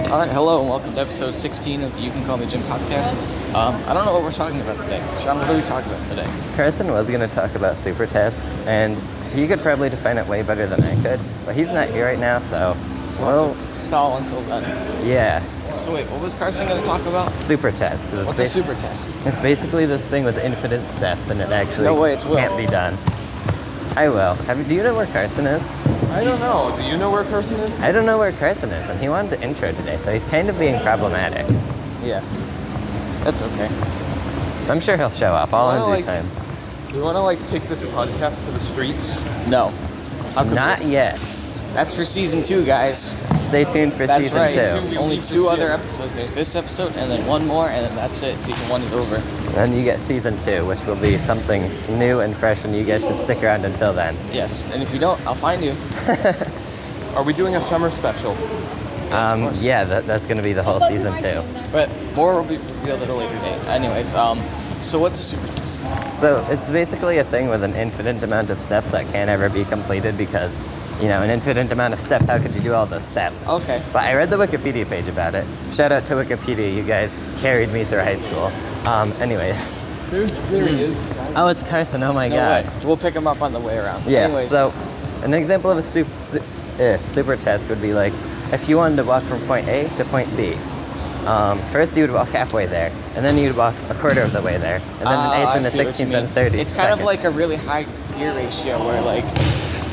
All right, hello and welcome to episode 16 of the You Can Call Me Jim podcast. I don't know what we're talking about today. Sean, what are we talking about today? Carson was going to talk about Supertasks, and he could probably define it way better than I could, but he's not here right now, so We'll stall until then. Yeah. So wait, what was Carson going to talk about? Supertasks. What's a super test? It's basically this thing with infinite steps, and it actually can't be done. I will. Do you know where Carson is? I don't know. Do you know where Carson is? I don't know where Carson is, and he wanted to intro today, so he's kind of being problematic. Yeah. That's okay. I'm sure he'll show up, all in due time. Do you want to, take this podcast to the streets? No. Not yet. That's for season 2, guys. Stay tuned for season 2. Only 2 other episodes. There's this episode, and then 1 more, and then that's it. Season 1 is over. Then you get season 2, which will be something new and fresh, and you guys should stick around until then. Yes, and if you don't, I'll find you. Are we doing a summer special? Yeah, that's going to be the whole season 2. But more will be revealed at a later date. Anyways, so what's a super test? So it's basically a thing with an infinite amount of steps that can't ever be completed because, an infinite amount of steps, how could you do all those steps? Okay. But I read the Wikipedia page about it. Shout out to Wikipedia, you guys carried me through high school. Anyways. There he is. Oh, it's Carson, oh my god. Way. We'll pick him up on the way around. Yeah, Anyways. So an example of a super task would be like, if you wanted to walk from point A to point B, first you would walk halfway there, and then you'd walk a quarter of the way there, and then an eighth and a 16th and 30th. It's kind of like a really high gear ratio where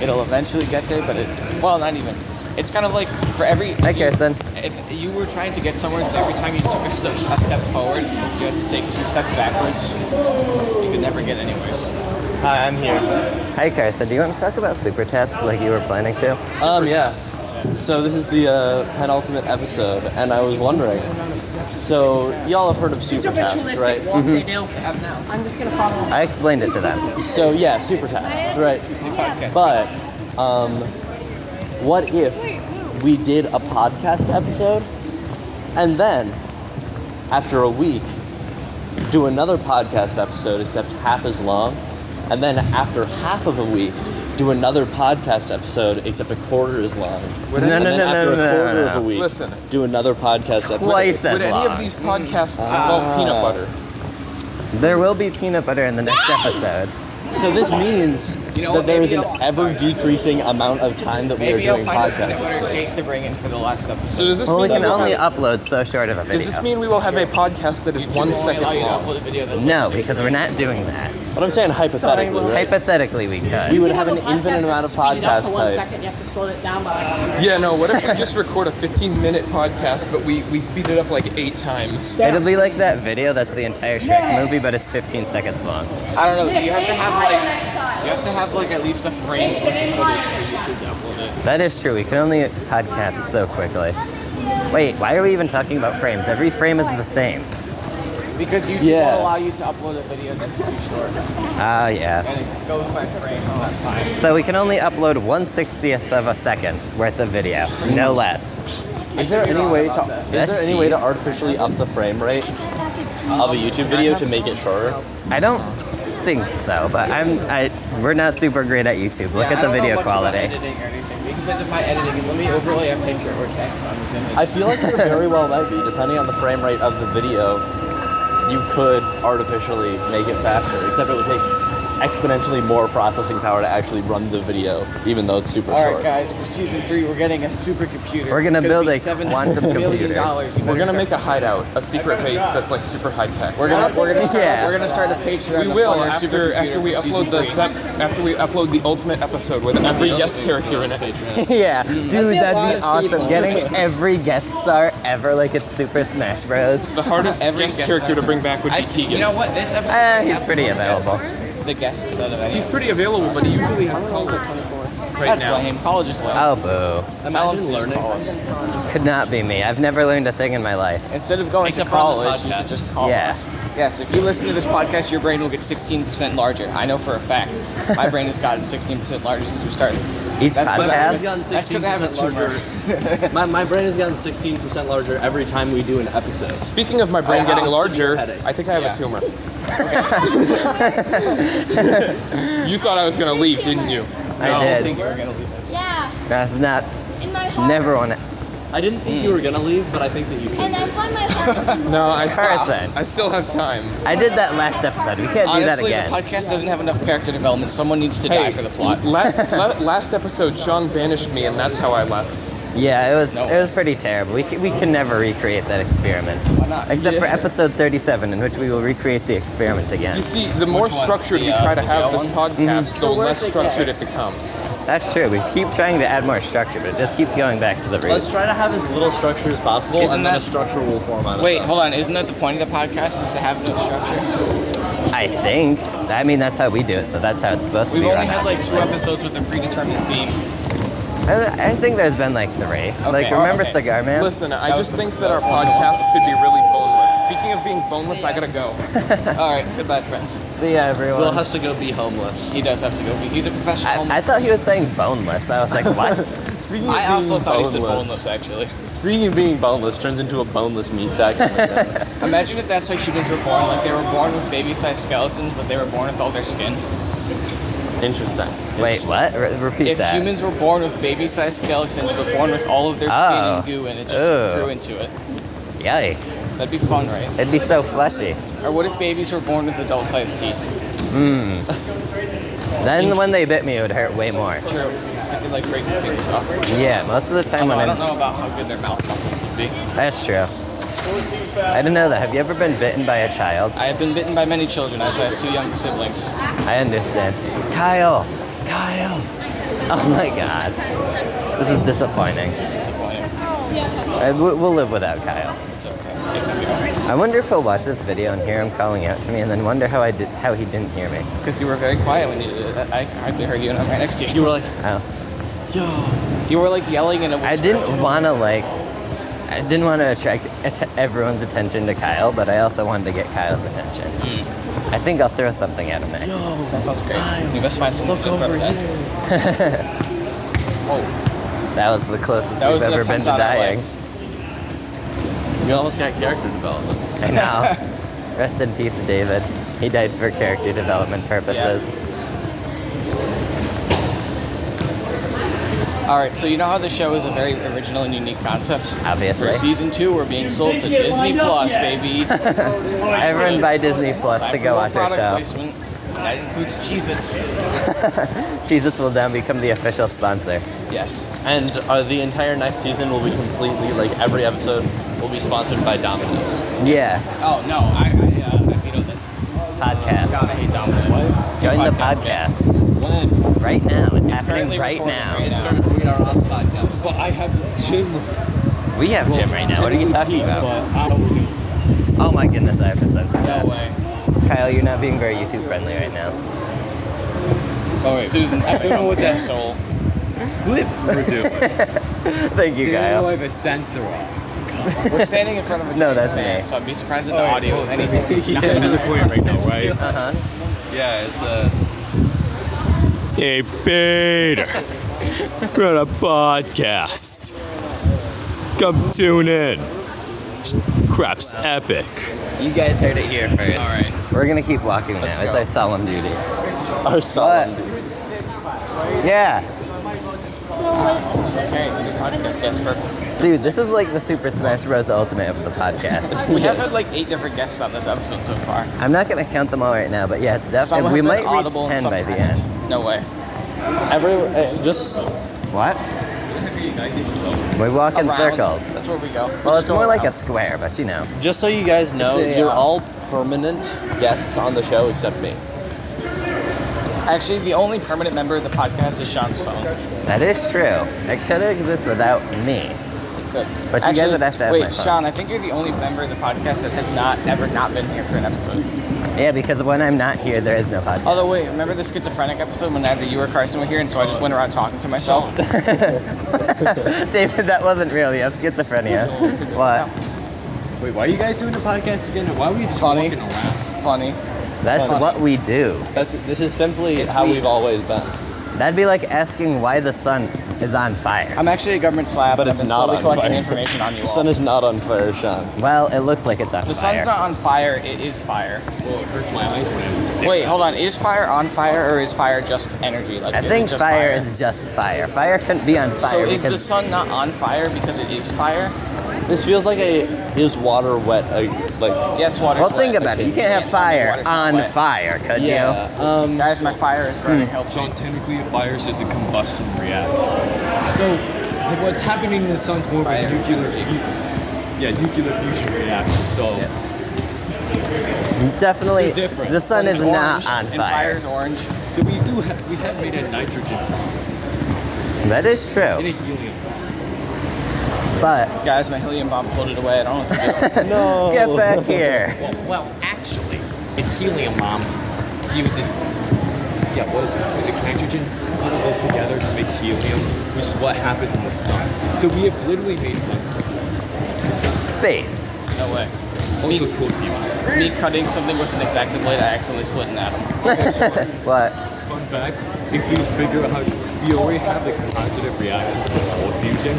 it'll eventually get there, but not even. It's kind of like for every... Hi, Carson. If you were trying to get somewhere, and every time you took a step forward, you had to take 2 steps backwards. You could never get anywhere. Hi, I'm here. Hi, Carson. Do you want to talk about super tasks like you were planning to? Yeah. So this is the penultimate episode, and I was wondering. So y'all have heard of Supertasks, right? Mm-hmm. I'm just gonna follow. I explained it to them. So yeah, Supertasks, right? But what if we did a podcast episode, and then after a week, do another podcast episode except half as long, and then after half of a week, do another podcast episode except a quarter as long. After a quarter of a week, Listen. do another podcast episode. Twice as Would any long. of these podcasts involve peanut butter? There will be peanut butter in the next episode. So this means that there is an ever-decreasing amount of time that we are doing podcast episodes. Cake to bring in for the last episode. So does this Well, we mean can only upload so short of a video. Does this mean we will have a podcast that is 1 second long? No, because we're not doing that. But I'm saying hypothetically, right? Hypothetically, we could. We would have an infinite amount of podcast For 1 type. second, you have to slow it down by Yeah, no, what if we just record a 15-minute podcast, but we speed it up 8 times? It'll be like that video that's the entire Shrek movie, but it's 15 seconds long. I don't know. You have to have at least a frame for footage for YouTube to upload it. That is true. We can only podcast so quickly. Wait, why are we even talking about frames? Every frame is the same. Because YouTube won't allow you to upload a video that's too short. Oh, yeah. And it goes by frames, not time. So we can only upload 1/60th of a second worth of video, no less. Is there any way to artificially up the frame rate of a YouTube video to make it shorter? I don't think so, but we're not super great at YouTube. Look at the video quality. Editing or anything. The extent of my editing is let me overlay a picture or text on this image. I feel like there very well might be, depending on the frame rate of the video. You could artificially make it faster, except it would take exponentially more processing power to actually run the video, even though it's super short. Alright guys, for season 3 we're getting a supercomputer. We're gonna build a quantum computer. We're gonna make a hideout, a secret base that's super high tech. We're gonna start a Patreon. We will after we upload the ultimate episode with every guest character in it. Yeah, dude, that'd be awesome. Getting every guest star ever like it's Super Smash Bros. The hardest guest character to bring back would be Keegan. You know what? This episode He's pretty available. the guest set of any. He's pretty available, but he usually has college right now. Lame. College is lame. Oh, boo. Tell him to just call us. Could not be me. I've never learned a thing in my life. Instead of going to college, you should just call us. Yes, if you listen to this podcast, your brain will get 16% larger. I know for a fact. My brain has gotten 16% larger since we started. Podcast? That's because I have a tumor. my brain has gotten 16% larger every time we do an episode. Speaking of my brain getting larger, I think I have a tumor. You thought I was going to leave, didn't you? I did. think you were going to leave. Yeah. That's not. In my heart. Never want to I didn't think you were gonna leave, but I think that you should. And that's why my heart is No, Carson. I still have time. I did that last episode. We can't do that Honestly, again. the podcast doesn't have enough character development. Someone needs to die for the plot. Last episode, Sean banished me, and that's how I left. Yeah, it was No. it was pretty terrible. We can never recreate that experiment. Why not? Except for episode 37, in which we will recreate the experiment again. You see, the more Which one? structured we The, try to the have jail this one? podcast, the less structured it becomes. That's true. We keep trying to add more structure, but it just keeps going back to the Let's roots. try to have as little structure as possible, Isn't and then that- a structure will form out of Wait, that. hold on. Isn't that the point of the podcast? Is to have no structure? I think. I mean, that's how we do it, so that's how it's supposed to We've be. only run. had like 2 episodes with a predetermined theme. I think there's been like 3. Like, remember okay. Cigar Man? Listen, I That just was think the- that our that was podcast should be really boneless. Speaking of being boneless, I gotta go. All right, goodbye, friends. See ya, everyone. Will has to go be homeless. He does have to go. He's a professional. I thought he was saying boneless. I was like, what? Speaking I also thought he said boneless, actually. Speaking of being boneless, turns into a boneless meat sack. Imagine if that's how humans were born. Like, they were born with baby-sized skeletons, but they were born with all their skin. Interesting. Wait, what? Repeat If that. humans were born with baby-sized skeletons, but born with all of their skin Oh. and goo, and it just Ugh. grew into it. Yikes. That'd be fun, right? It'd be so fleshy. Or what if babies were born with adult-sized teeth? Then when they bit me, it would hurt way more. True. They could, like, break their fingers off. Yeah, most of the time Although when I don't know about how good their mouth muscles would be. That's true. I didn't know that. Have you ever been bitten by a child? I have been bitten by many children, as I have 2 younger siblings. I understand. Kyle! Kyle! Oh my god. This is disappointing. This is disappointing. We'll live without Kyle. It's okay. Take that video. I wonder if he'll watch this video and hear him calling out to me and then wonder how he didn't hear me. Because you were very quiet when you did it. I hardly heard you, and I'm right next to you. You were like, Oh. You were like yelling in a whisper. I didn't want to attract everyone's attention to Kyle, but I also wanted to get Kyle's attention. I think I'll throw something at him next. That sounds great. You must find something to throw at. Whoa. That was the closest That we've was an ever been attempt to on our dying. life. you almost got character development. I know. Rest in peace, David. He died for character development purposes. All right, so you know how the show is a very original and unique concept? Obviously. For season 2, we're being sold to Disney Plus, baby. Everyone buy Disney Plus Time to for go more watch our product show. placement. That includes Cheez-Its. Cheez-Its will now become the official sponsor. Yes. And the entire next season will be completely, like every episode will be sponsored by Domino's. Yeah, Oh, no, I vetoed this. podcast. God, I hate Domino's. Join the Podcast podcast When? right now. It's happening currently right recording now. right now. We are on the podcast. But I have gym. We have Jim right now. What are you talking about? But I don't. Oh my goodness, I have to censor No that. way. Kyle, you're not being very YouTube friendly right now. Oh wait. Susan's I don't know what that soul. flip we're doing. Thank you, Didn't know Kyle. I have a sensor on. We're standing in front of a No, giant that's fan, me. so I'd be surprised if the audio was anything. That's the point right now, right? Uh-huh. Yeah, it's a. Hey, Peter. We're on a podcast. Come tune in. Crap's epic. You guys heard it here first. All right. We're gonna keep walking now. Let's It's go. our solemn duty. Our solemn. Yeah. Okay, the podcast guest for. Dude, this is like the Super Smash Bros. Ultimate of the podcast. We have had like 8 different guests on this episode so far. I'm not gonna count them all right now, but yeah, it's Some definitely. have We been might reach audible and 10 some by the haven't. end. No way. Just What? We walk in Around. circles. That's where we go. Well, it's Just go more like a around. square, but you know. Just so you guys know, It's a, you're all permanent guests on the show except me. Actually, the only permanent member of the podcast is Sean's phone. That is true. It could exist without me. Good. But you guys would have to have wait, my phone. Sean, I think you're the only member of the podcast that has ever not been here for an episode. Yeah, because when I'm not here, there is no podcast. Although, wait, remember the schizophrenic episode when neither you or Carson were here, and so I just went around talking to myself? David, that wasn't real. You have schizophrenia. What? Wait, why are you guys doing the podcast again? Why are we just Funny. walking around? Funny. That's Funny. what we do. This is simply It's how weird. we've always been. That'd be like asking why the sun is on fire. I'm actually a government slab, But and it's I've been not slowly on collecting fire. information on you The all. sun is not on fire, Sean. Well, it looks like it's on The fire. sun's not on fire, it is fire. Well, it hurts my eyes when I stare. Wait, hold on. Is fire on fire or is fire just energy? Like, I is think it just fire is just fire. Fire couldn't be on fire So is the because sun not on fire because it is fire? This feels like is water wet? Like Yes, water. well, think about it. You can't have fire on fire, could you? Guys, my fire is burning. Help So me. technically, a fire is just a combustion reaction. So what's happening in the sun's more of a nuclear fusion reaction. So Yes. Definitely, They're different. the sun is Orange, not on and fire. fire's orange. we have made a nitrogen That is and true, a helium. but Guys, my helium bomb floated away. I don't know what to do. no. get back here. Well, actually, the helium bomb uses what is it? Is it nitrogen? Goes together to make helium, which is what happens in the sun. So we have literally made suns. Based. No way. Also cold fusion. Me cutting something with an X-Acto blade, I accidentally split an atom. What? Fun fact, if you figure out how we already have the positive reactions for cold fusion,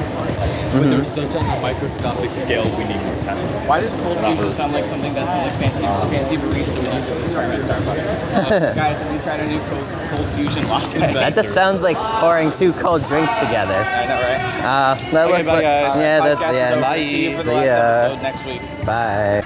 but they're such on a microscopic scale, we need more testing. Why does cold fusion sound like something that some like fancy barista would use as a term at Starbucks? Guys, have you tried a new cold fusion latte? That just sounds like pouring two cold drinks together. I know, right? That Okay, looks bye, like guys. yeah, that's Podcast is the end. over. See you for the See last ya. episode next week. Bye.